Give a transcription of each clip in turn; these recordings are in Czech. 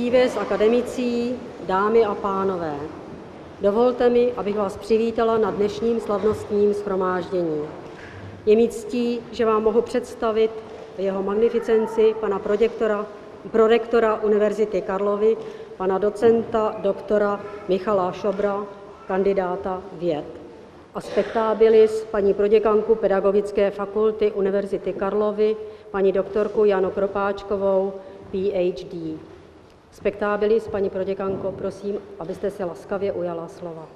Cives akademici, dámy a pánové, dovolte mi, abych vás přivítala na dnešním slavnostním shromáždění. Je mi ctí, že vám mohu představit jeho magnificenci, pana prorektora Univerzity Karlovy, pana docenta doktora Michala Šobra, kandidáta věd, a spectabilis paní proděkanku Pedagogické fakulty Univerzity Karlovy, paní doktorku Janu Kropáčkovou, PhD. Spectabilis, paní proděkanko, prosím, abyste se laskavě ujala slova.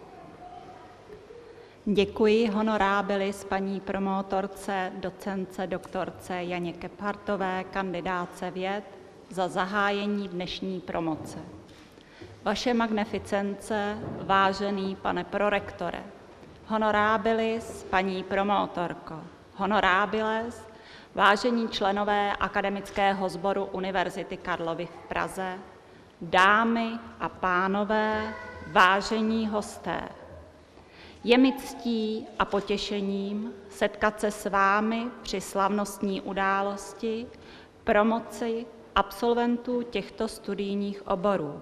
Děkuji honorábilis paní promotorce, docence, doktorce Janě Kephartové, kandidáce věd, za zahájení dnešní promoce. Vaše magnificence, vážený pane prorektore, honorábilis paní promotorko, honorábiles, vážení členové akademického sboru Univerzity Karlovy v Praze, dámy a pánové, vážení hosté. Je mi ctí a potěšením setkat se s vámi při slavnostní události promoci absolventů těchto studijních oborů.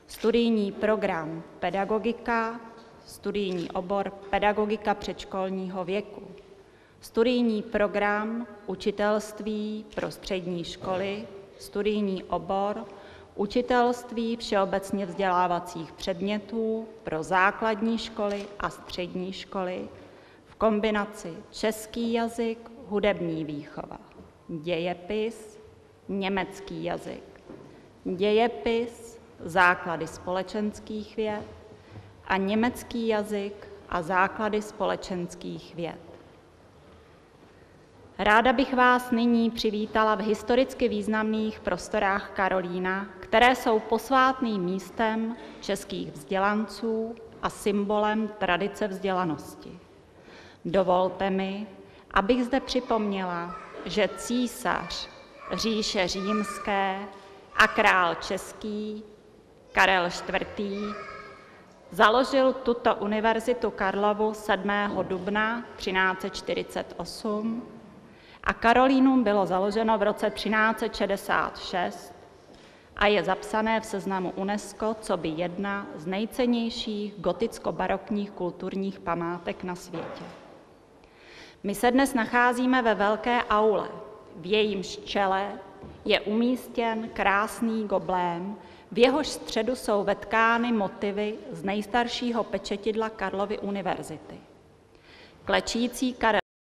Studijní program pedagogika, studijní obor pedagogika předškolního věku, studijní program učitelství pro střední školy, studijní obor učitelství všeobecně vzdělávacích předmětů pro základní školy a střední školy v kombinaci český jazyk, hudební výchova, dějepis, německý jazyk, dějepis, základy společenských věd a německý jazyk a základy společenských věd. Ráda bych vás nyní přivítala v historicky významných prostorách Karolína, které jsou posvátným místem českých vzdělanců a symbolem tradice vzdělanosti. Dovolte mi, abych zde připomněla, že císař říše římské a král český Karel IV. Založil tuto univerzitu Karlovu 7. dubna 1348 a Karolínum bylo založeno v roce 1366 a je zapsané v seznamu UNESCO coby jedna z nejcennějších goticko-barokních kulturních památek na světě. My se dnes nacházíme ve velké aule. V jejímž čele je umístěn krásný goblém, v jehož středu jsou vetkány motivy z nejstaršího pečetidla Karlovy univerzity. Klečící Karel